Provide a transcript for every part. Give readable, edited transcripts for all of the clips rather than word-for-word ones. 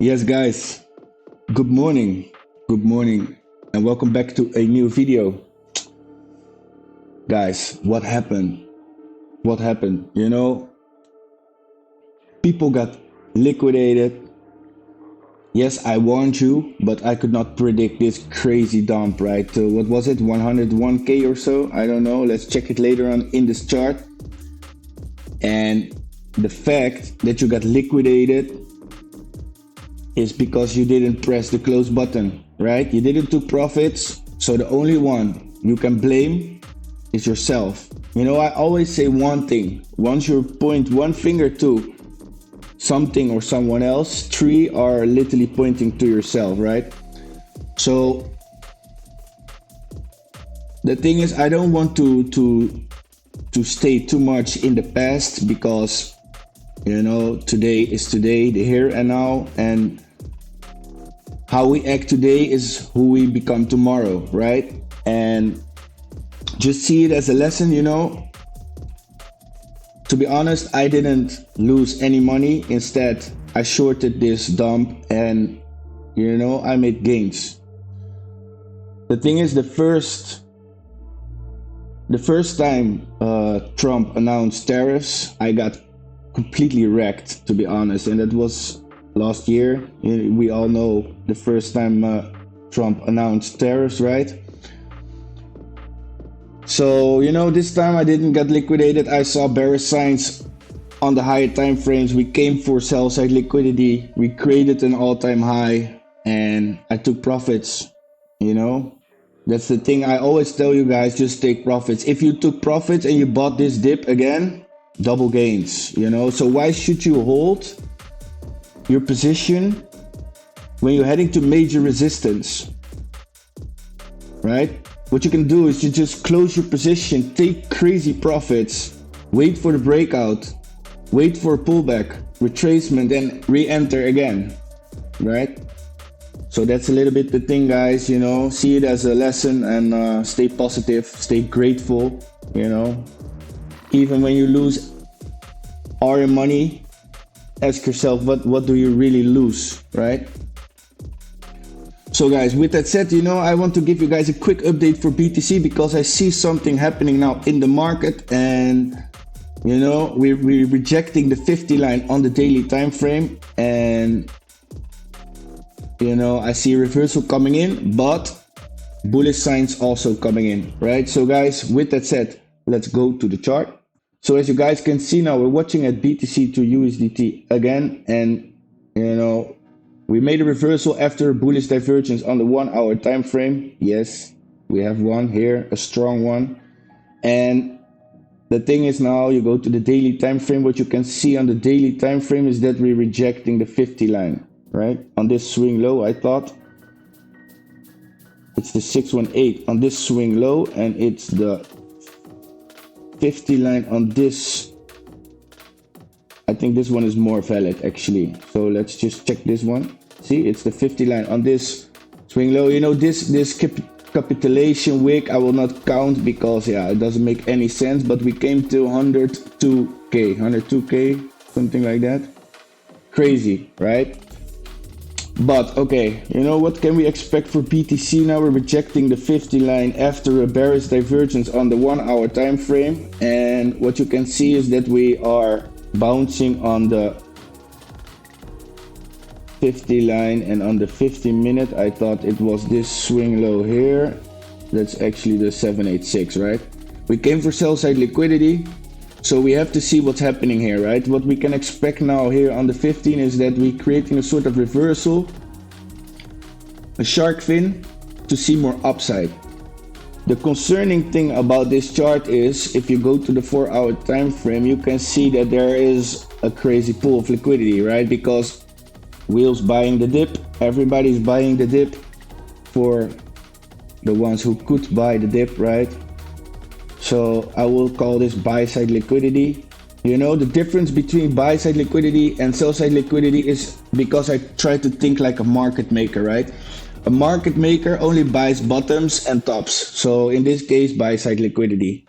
Yes, guys, good morning. Good morning, and welcome back to a new video. Guys, what happened? What happened? People got liquidated. Yes, I warned you, but I could not predict this crazy dump, right? What was it, 101K or so? I don't know. Let's check it later on in this chart. And the fact that you got liquidated is because you didn't press the close button, right? You didn't took profits, so the only one you can blame is yourself. I always say one thing. Once you point one finger to something or someone else, three are literally pointing to yourself, right? So the thing is, I don't want to stay too much in the past because today is today, the here and now, and how we act today is who we become tomorrow, right? And just see it as a lesson. To be honest, I didn't lose any money. Instead, I shorted this dump and I made gains. The thing is, the first time Trump announced tariffs, I got completely wrecked, to be honest, and that was last year. We all know the first time Trump announced tariffs, right? So this time I didn't get liquidated. I saw bearish signs on the higher time frames. We came for sell side liquidity. We created an all-time high and I took profits. That's the thing I always tell you guys, just take profits. If you took profits and you bought this dip again, double gains. So why should you hold your position when you're heading to major resistance, right? What you can do is you just close your position, take crazy profits, wait for the breakout, wait for a pullback, retracement, and re-enter again, right? So that's a little bit the thing, guys. See it as a lesson and stay positive, stay grateful. Even when you lose all your money, ask yourself, what do you really lose, right? So guys, with that said, I want to give you guys a quick update for BTC because I see something happening now in the market, and we're rejecting the 50 line on the daily time frame, and I see a reversal coming in, but bullish signs also coming in, right? So guys, with that said, let's go to the chart. So as you guys can see now, we're watching at BTC to USDT again, and we made a reversal after a bullish divergence on the 1 hour time frame. Yes, we have one here, a strong one. And the thing is, now you go to the daily time frame. What you can see on the daily time frame is that we're rejecting the 50 line, right? On this swing low, I thought it's the 618 on this swing low, and it's the 50 line on this. I think this one is more valid actually. So let's just check this one. See, it's the 50 line on this swing low. This capitulation wick I will not count because it doesn't make any sense, but we came to 102k, something like that. Crazy, right? But okay, what can we expect for BTC now? We're rejecting the 50 line after a bearish divergence on the 1 hour time frame, and what you can see is that we are bouncing on the 50 line, and on the 50 minute I thought it was this swing low here. That's actually the 786, right? We came for sell side liquidity, so we have to see what's happening here, right? What we can expect now here on the 15 is that we're creating a sort of reversal, a shark fin, to see more upside. The concerning thing about this chart is if you go to the 4 hour time frame, you can see that there is a crazy pool of liquidity, right? Because wheels buying the dip, everybody's buying the dip for the ones who could buy the dip, right? So I will call this buy side liquidity. The difference between buy side liquidity and sell side liquidity is because I try to think like a market maker, right? A market maker only buys bottoms and tops. So in this case, buy side liquidity.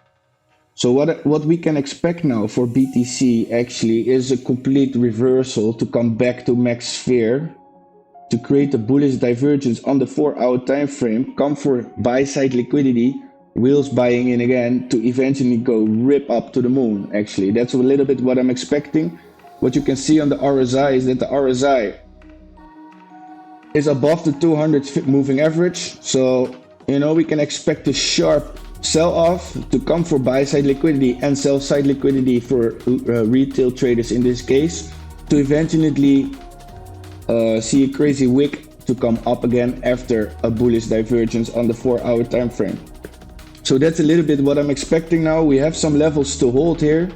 So what we can expect now for BTC actually is a complete reversal to come back to max sphere to create a bullish divergence on the 4-hour time frame, come for buy side liquidity, wheels buying in again to eventually go rip up to the moon. Actually, that's a little bit what I'm expecting. What you can see on the RSI is that the RSI is above the 200 moving average. So, you know, we can expect a sharp sell off to come for buy side liquidity and sell side liquidity for retail traders in this case, to eventually see a crazy wick to come up again after a bullish divergence on the 4-hour time frame. So that's a little bit what I'm expecting now. We have some levels to hold here.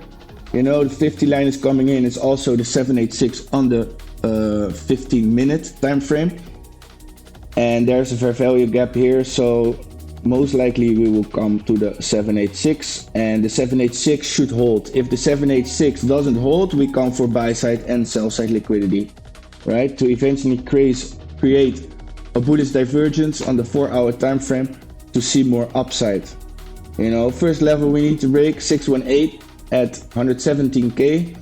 You know, the 50 line is coming in. It's also the 786 on the 15-minute time frame, and there's a fair value gap here. So most likely we will come to the 786, and the 786 should hold. If the 786 doesn't hold, we come for buy side and sell side liquidity, right, to eventually create a bullish divergence on the 4-hour time frame to see more upside. You know, first level we need to break 618 at 117k.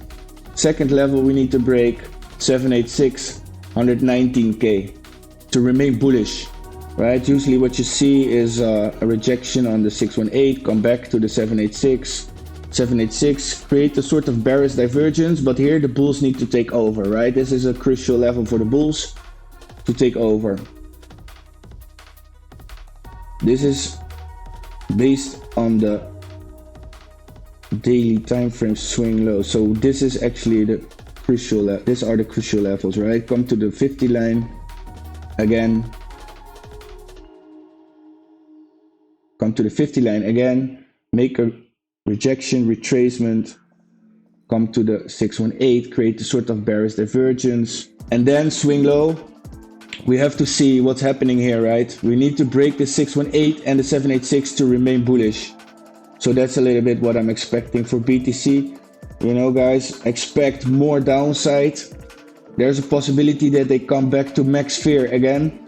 Second level we need to break 786 119k to remain bullish, right? Usually what you see is a rejection on the 618, come back to the 786, create a sort of bearish divergence, but here the bulls need to take over, right? This is a crucial level for the bulls to take over. This is based on the daily time frame swing low. So this is actually the crucial, these are the crucial levels, right? Come to the 50 line again, come to the 50 line again, make a rejection, retracement, come to the 618, create a sort of bearish divergence, and then swing low. We have to see what's happening here, right? We need to break the 618 and the 786 to remain bullish. So that's a little bit what I'm expecting for BTC. You know, guys, expect more downside. There's a possibility that they come back to max fear again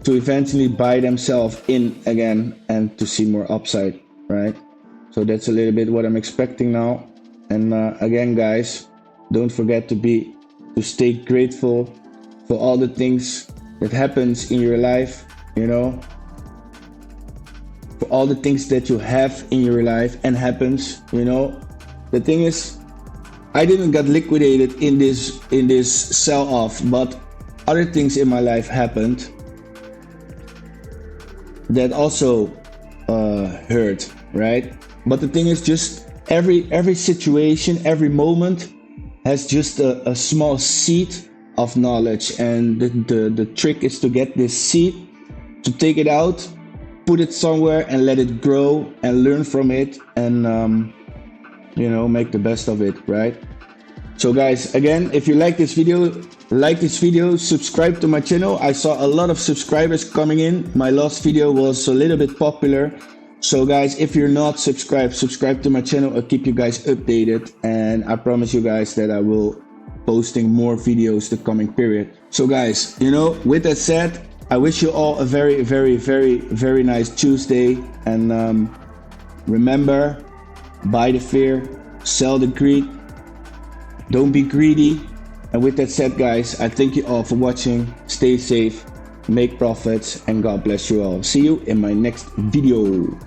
to eventually buy themselves in again and to see more upside, right? So that's a little bit what I'm expecting now. And again, guys, don't forget to stay grateful for all the things that happens in your life, you know, for all the things that you have in your life and happens, you know. The thing is, I didn't get liquidated in this sell off, but other things in my life happened that also hurt, right? But the thing is, just every situation, every moment has just a small seed of knowledge, and the trick is to get this seed, to take it out, put it somewhere and let it grow and learn from it, and you know, make the best of it, right? So guys, again, if you like this video, subscribe to my channel. I saw a lot of subscribers coming in. My last video was a little bit popular. So guys, if you're not subscribed, subscribe to my channel. I'll keep you guys updated, and I promise you guys that I will posting more videos the coming period. So guys, you know, with that said, I wish you all a very, very, very, very nice Tuesday, and remember, buy the fear, sell the greed, don't be greedy. And with that said, guys, I thank you all for watching. Stay safe, make profits, and God bless you all. See you in my next video.